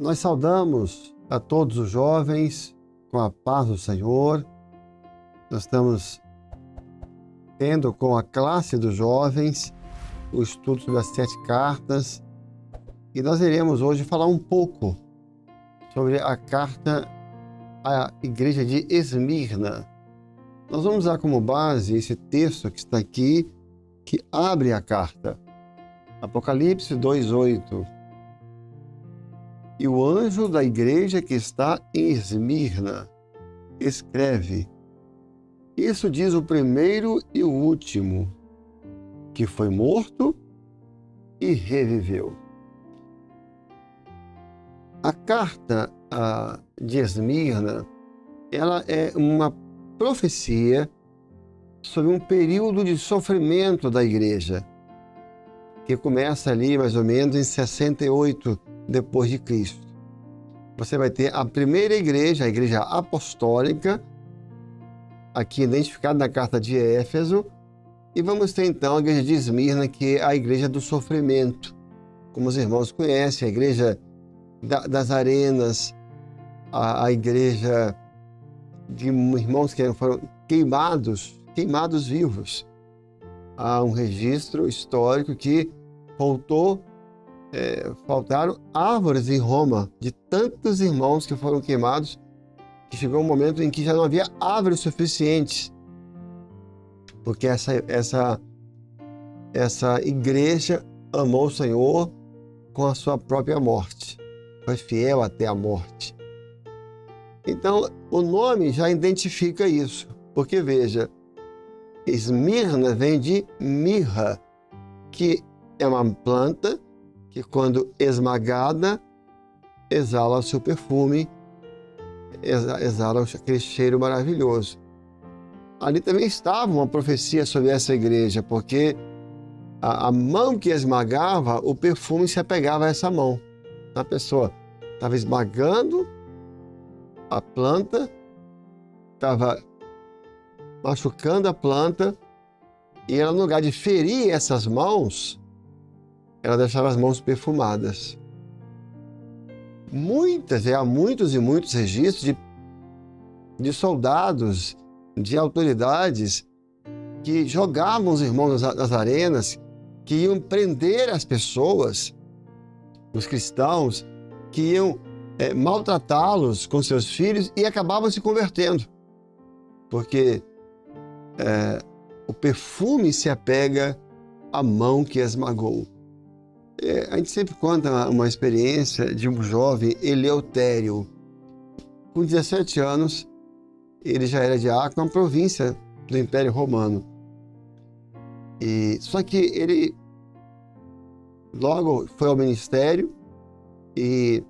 Nós saudamos a todos os jovens com a paz do Senhor. Nós estamos tendo com a classe dos jovens o estudo sobre as 7 cartas e nós iremos hoje falar um pouco sobre a carta à igreja de Esmirna. Nós vamos usar como base esse texto que está aqui, que abre a carta. Apocalipse 2:8. E o anjo da igreja que está em Esmirna escreve: isso diz o primeiro e o último, que foi morto e reviveu. A carta de Esmirna, ela é uma profecia sobre um período de sofrimento da igreja, que começa ali mais ou menos em 68 depois de Cristo. Você vai ter a primeira igreja, a igreja apostólica, aqui identificada na carta de Éfeso, e vamos ter então a igreja de Esmirna, que é a igreja do sofrimento, como os irmãos conhecem, a igreja das arenas, a igreja de irmãos que foram queimados vivos. Há um registro histórico que faltaram árvores em Roma, de tantos irmãos que foram queimados, que chegou um momento em que já não havia árvores suficientes, porque essa igreja amou o Senhor com a sua própria morte, foi fiel até a morte. Então, o nome já identifica isso, porque veja, Esmirna vem de mirra, que é uma planta que, quando esmagada, exala o seu perfume, exala aquele cheiro maravilhoso. Ali também estava uma profecia sobre essa igreja, porque a mão que esmagava, o perfume se apegava a essa mão. A pessoa estava esmagando a planta, estava machucando a planta, e ela, no lugar de ferir essas mãos, ela deixava as mãos perfumadas. Há muitos e muitos registros de soldados, de autoridades que jogavam os irmãos nas arenas, que iam prender as pessoas, os cristãos, que iam maltratá-los com seus filhos e acabavam se convertendo, porque o perfume se apega à mão que esmagou. A gente sempre conta uma experiência de um jovem, Eleutério. Com 17 anos, ele já era diácono, uma província do Império Romano. Só que ele logo foi ao ministério, e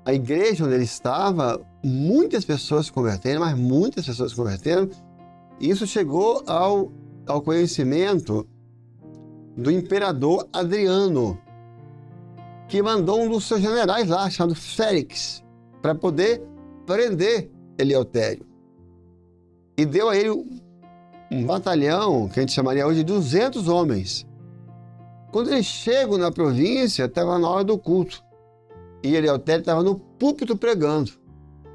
a igreja onde ele estava, muitas pessoas se converteram, mas muitas pessoas se converteram. E isso chegou ao conhecimento do imperador Adriano, que mandou um dos seus generais lá, chamado Félix, para poder prender Eleutério. E deu a ele um batalhão, que a gente chamaria hoje de 200 homens. Quando eles chegam na província, estava na hora do culto, e Eleutério estava no púlpito pregando.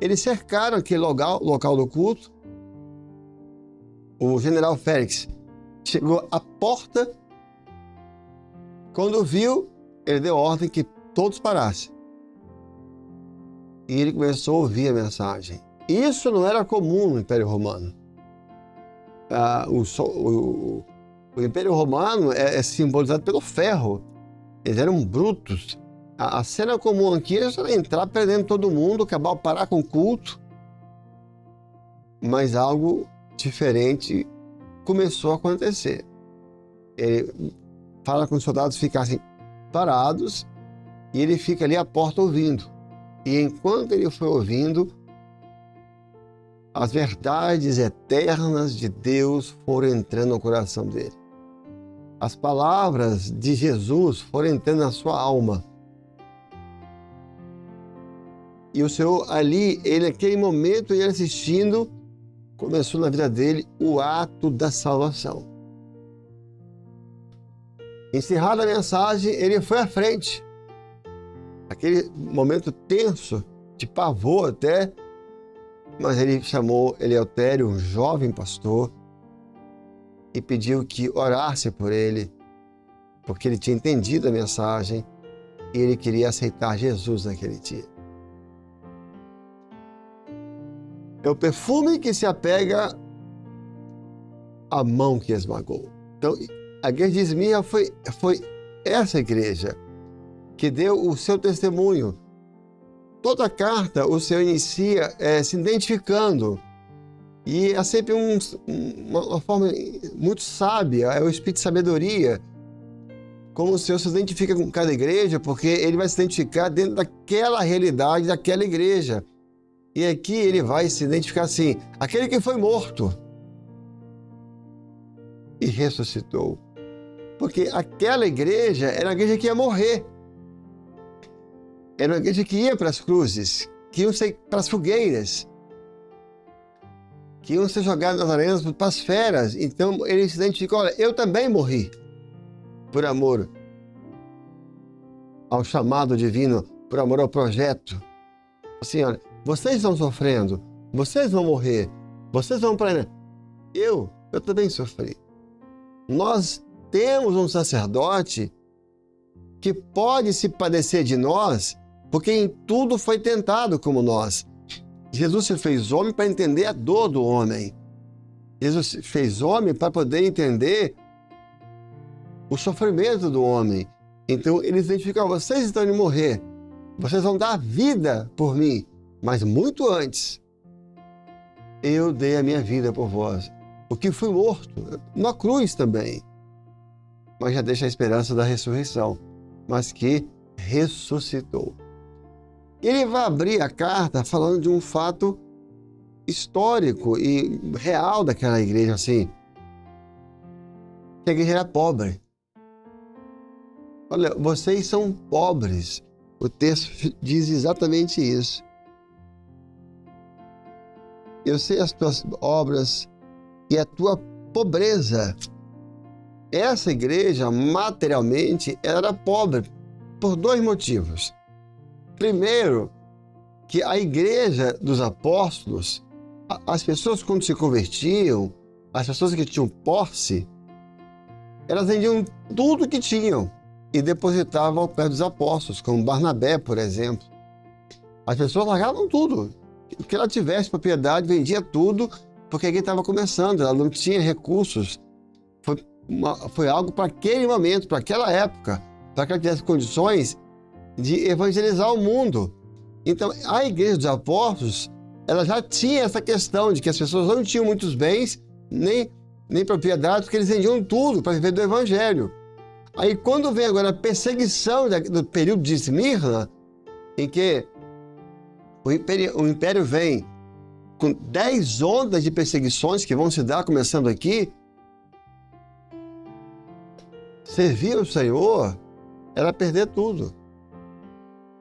Eles cercaram aquele local do culto. O general Félix chegou à porta. Quando viu, ele deu ordem que todos parassem. E ele começou a ouvir a mensagem. Isso não era comum no Império Romano. O Império Romano é simbolizado pelo ferro. Eles eram brutos. A cena comum aqui era entrar prendendo todo mundo, parar com o culto. Mas algo diferente começou a acontecer. Ele fala com os soldados ficassem parados, e ele fica ali à porta ouvindo. E enquanto ele foi ouvindo, as verdades eternas de Deus foram entrando no coração dele. As palavras de Jesus foram entrando na sua alma. E o Senhor ali, naquele momento, ele assistindo, começou na vida dele o ato da salvação. Encerrada a mensagem, ele foi à frente. aquele momento tenso, de pavor até, mas ele chamou Eleutério, um jovem pastor, e pediu que orasse por ele, porque ele tinha entendido a mensagem e ele queria aceitar Jesus naquele dia. É o perfume que se apega à mão que esmagou. Então, a igreja de Esmirna foi essa igreja que deu o seu testemunho. Toda a carta o Senhor inicia se identificando. E é sempre uma forma muito sábia, é o espírito de sabedoria. Como o Senhor se identifica com cada igreja, porque ele vai se identificar dentro daquela realidade daquela igreja. E aqui ele vai se identificar assim, aquele que foi morto e ressuscitou. Porque aquela igreja era uma igreja que ia morrer. Era uma igreja que ia para as cruzes, que iam ser para as fogueiras, que iam ser jogados nas arenas para as feras. Então ele se identificou, olha, eu também morri por amor ao chamado divino, por amor ao projeto. Assim, olha, vocês estão sofrendo, vocês vão morrer, vocês vão para... Eu também sofri. Nós temos um sacerdote que pode se padecer de nós, porque em tudo foi tentado como nós. Jesus se fez homem para entender a dor do homem. Jesus se fez homem para poder entender o sofrimento do homem. Então eles identificam, vocês estão indo morrer, vocês vão dar vida por mim, mas muito antes eu dei a minha vida por vós, porque fui morto na cruz também, mas já deixa a esperança da ressurreição, mas que ressuscitou. Ele vai abrir a carta falando de um fato histórico e real daquela igreja, assim, que a igreja era pobre. Olha, vocês são pobres. O texto diz exatamente isso. Eu sei as tuas obras e a tua pobreza. Essa igreja, materialmente, era pobre por dois motivos. Primeiro, que a igreja dos apóstolos, as pessoas quando se convertiam, as pessoas que tinham posse, elas vendiam tudo que tinham e depositavam ao pé dos apóstolos, como Barnabé, por exemplo. As pessoas largavam tudo. O que ela tivesse propriedade, vendia tudo, porque alguém estava começando, ela não tinha recursos. Foi algo para aquele momento, para aquela época, para que ela tivesse condições de evangelizar o mundo. Então, a igreja dos apóstolos, ela já tinha essa questão de que as pessoas não tinham muitos bens, nem propriedades, porque eles vendiam tudo para viver do evangelho. Aí, quando vem agora a perseguição do período de Esmirna, em que o império vem com 10 ondas de perseguições que vão se dar, começando aqui, servir o Senhor era perder tudo.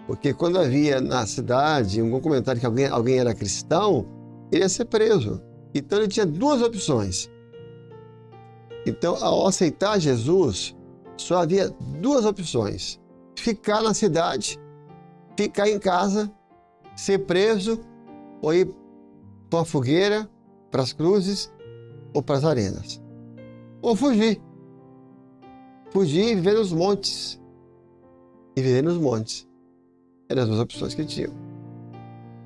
Porque quando havia na cidade algum comentário que alguém era cristão, ele ia ser preso. Então ele tinha duas opções. Então, ao aceitar Jesus, só havia duas opções: ficar na cidade, ficar em casa, ser preso, ou ir para a fogueira, para as cruzes ou para as arenas. Ou fugir. Fugir e viver nos montes. E viver nos montes. Eram as duas opções que tinham.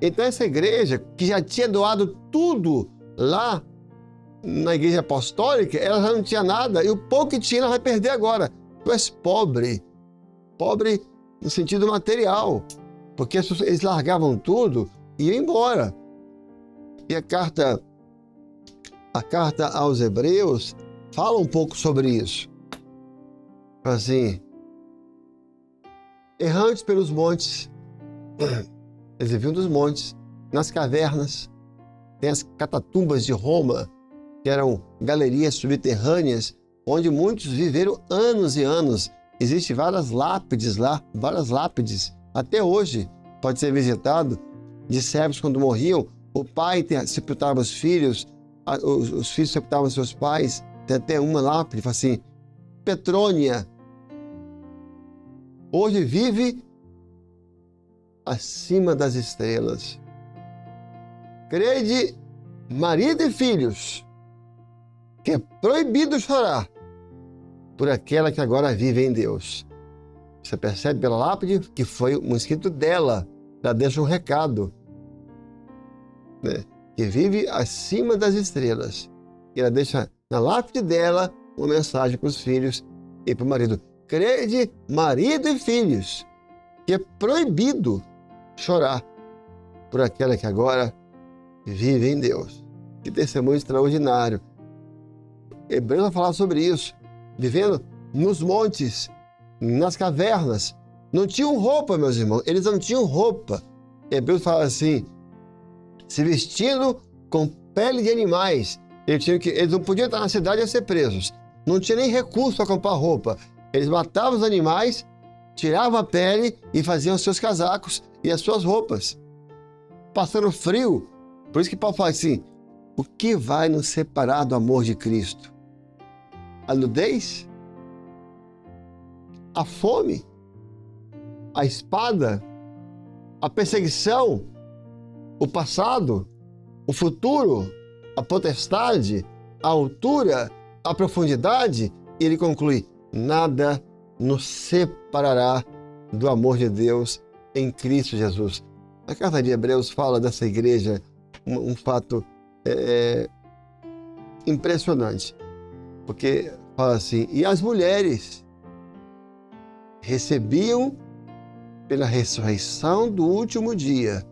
Então essa igreja, que já tinha doado tudo lá na igreja apostólica, ela já não tinha nada, e o pouco que tinha ela vai perder agora. Tu és pobre. Pobre no sentido material, porque eles largavam tudo e iam embora. E a carta aos Hebreus fala um pouco sobre isso. Assim, errantes pelos montes, eles viviam dos montes, nas cavernas, tem as catatumbas de Roma, que eram galerias subterrâneas, onde muitos viveram anos e anos. Existem várias lápides lá, até hoje pode ser visitado, de servos quando morriam. O pai sepultava os filhos, os filhos sepultavam seus pais. Tem até uma lápide, fala assim, Petrônia, hoje vive acima das estrelas. Crede, marido e filhos, que é proibido chorar por aquela que agora vive em Deus. Você percebe pela lápide que foi um escrito dela. Ela deixa um recado, né? Que vive acima das estrelas. E ela deixa na lápide dela uma mensagem para os filhos e para o marido. Crede, marido e filhos, que é proibido chorar por aquela que agora vive em Deus. Que testemunho extraordinário. Hebreus vai falar sobre isso. Vivendo nos montes, nas cavernas. Não tinham roupa, meus irmãos. Eles não tinham roupa. Hebreus fala assim, se vestindo com pele de animais. Eles não podiam estar na cidade e ser presos. Não tinha nem recurso para comprar roupa. Eles matavam os animais, tiravam a pele e faziam os seus casacos e as suas roupas. Passando frio. Por isso que Paulo fala assim, o que vai nos separar do amor de Cristo? A nudez? A fome? A espada? A perseguição? O passado? O futuro? A potestade? A altura? A profundidade? E ele conclui, nada nos separará do amor de Deus em Cristo Jesus. A carta de Hebreus fala dessa igreja um fato impressionante, porque fala assim, e as mulheres recebiam pela ressurreição do último dia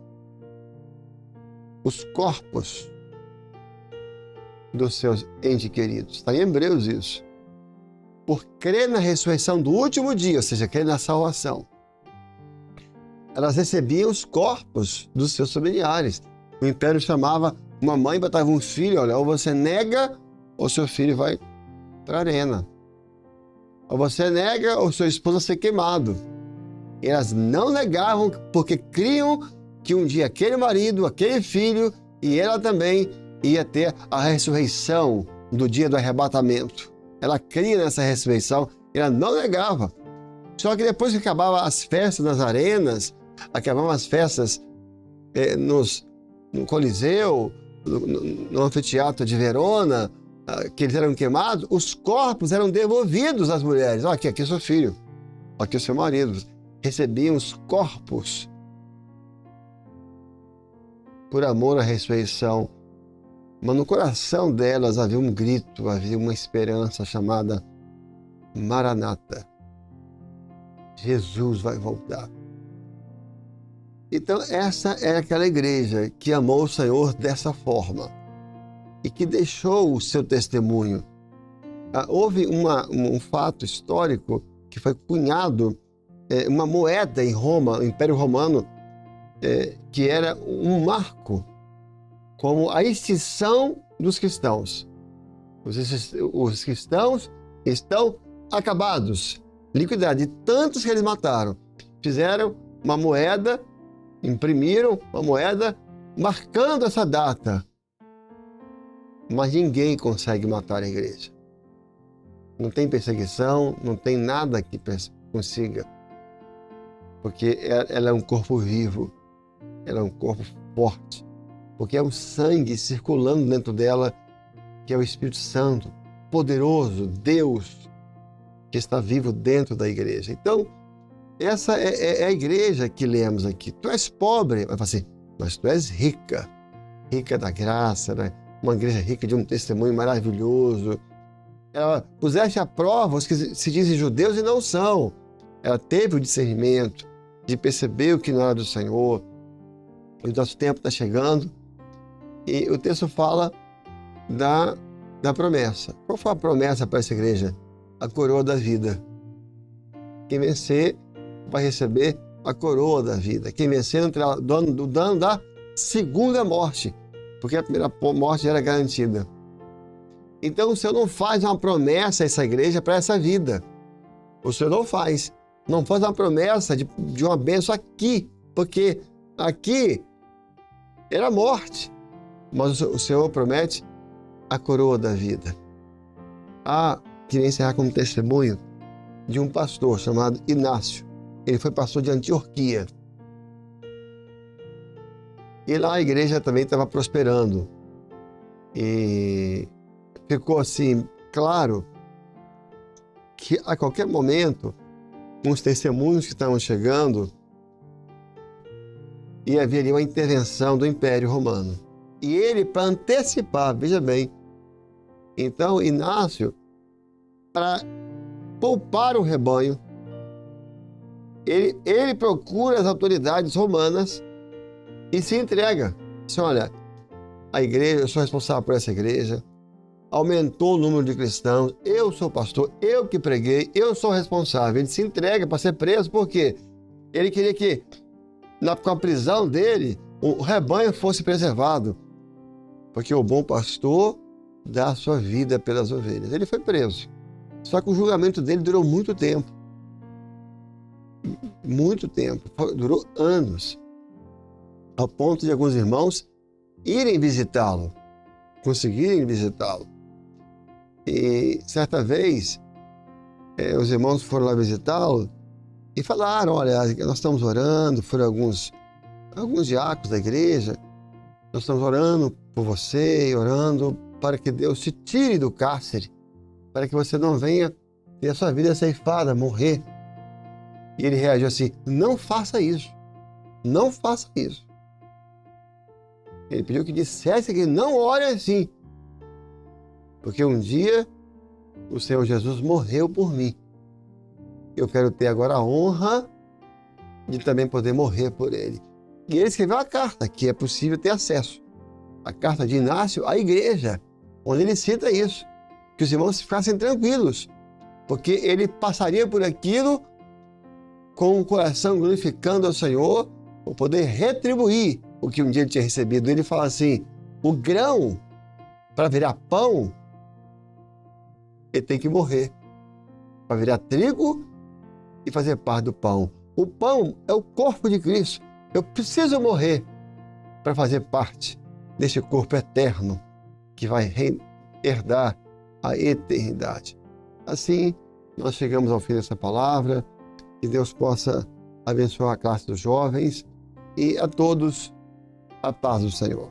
os corpos dos seus entes queridos. Está em Hebreus isso. Por crer na ressurreição do último dia, ou seja, crer na salvação, elas recebiam os corpos dos seus familiares. O império chamava uma mãe, botava um filho, olha, ou você nega, ou seu filho vai para a arena. Ou você nega, ou sua esposa ser queimado. E elas não negavam, porque criam que um dia aquele marido, aquele filho, e ela também ia ter a ressurreição do dia do arrebatamento. Ela cria nessa ressurreição, ela não negava. Só que depois que acabavam as festas nas arenas, acabavam as festas no Coliseu, no anfiteatro de Verona, que eles eram queimados, os corpos eram devolvidos às mulheres. Aqui é seu filho, aqui é seu marido. Recebiam os corpos por amor à ressurreição. Mas no coração delas havia um grito, havia uma esperança chamada Maranata. Jesus vai voltar. Então essa é aquela igreja que amou o Senhor dessa forma e que deixou o seu testemunho. Houve um fato histórico que foi cunhado, uma moeda em Roma, no Império Romano, que era um marco como a extinção dos cristãos. Os cristãos estão acabados, liquidados, de tantos que eles mataram. Fizeram uma moeda, imprimiram uma moeda marcando essa data. Mas ninguém consegue matar a igreja. Não tem perseguição, não tem nada que consiga. Porque ela é um corpo vivo, ela é um corpo forte. Porque é um sangue circulando dentro dela, que é o Espírito Santo, poderoso, Deus, que está vivo dentro da igreja. Então, essa é a igreja que lemos aqui. Tu és pobre, vai falar assim, mas tu és rica, rica da graça, né? Uma igreja rica de um testemunho maravilhoso. Ela puseste à prova os que se dizem judeus e não são. Ela teve o discernimento de perceber o que não era do Senhor. E o nosso tempo está chegando. E o texto fala da promessa. Qual foi a promessa para essa igreja? A coroa da vida. Quem vencer vai receber a coroa da vida. Quem vencer não terá o dano da segunda morte, porque a primeira morte era garantida. Então o Senhor não faz uma promessa a essa igreja para essa vida. O Senhor não faz. Não faz uma promessa de uma bênção aqui, porque aqui era morte. Mas o Senhor promete a coroa da vida. Queria encerrar com um testemunho de um pastor chamado Inácio. Ele foi pastor de Antioquia. E lá a igreja também estava prosperando. E ficou assim, claro, que a qualquer momento, com os testemunhos que estavam chegando, ia haver ali uma intervenção do Império Romano. E ele, para antecipar, veja bem, então Inácio, para poupar o rebanho, ele procura as autoridades romanas e se entrega. Diz, olha, a igreja, eu sou responsável por essa igreja, aumentou o número de cristãos, eu sou pastor, eu que preguei, eu sou responsável. Ele se entrega para ser preso, porque ele queria que, com a prisão dele, o rebanho fosse preservado, porque o bom pastor dá a sua vida pelas ovelhas. Ele foi preso, só que o julgamento dele durou muito tempo. Muito tempo, durou anos, ao ponto de alguns irmãos irem visitá-lo, conseguirem visitá-lo. E certa vez, os irmãos foram lá visitá-lo e falaram, olha, nós estamos orando, foram alguns diáconos da igreja, nós estamos orando por você, orando para que Deus te tire do cárcere, para que você não venha ter a sua vida ceifada, morrer. E ele reagiu assim, não faça isso, não faça isso. Ele pediu que dissesse que não ore assim, porque um dia o Senhor Jesus morreu por mim. Eu quero ter agora a honra de também poder morrer por ele. E ele escreveu a carta, que é possível ter acesso. A carta de Inácio à igreja, onde ele cita isso, que os irmãos ficassem tranquilos, porque ele passaria por aquilo com o coração glorificando ao Senhor, para poder retribuir o que um dia ele tinha recebido. Ele fala assim, o grão, para virar pão, ele tem que morrer, para virar trigo e fazer parte do pão. O pão é o corpo de Cristo. Eu preciso morrer para fazer parte deste corpo eterno que vai herdar a eternidade. Assim, nós chegamos ao fim dessa palavra. Que Deus possa abençoar a classe dos jovens e a todos a paz do Senhor.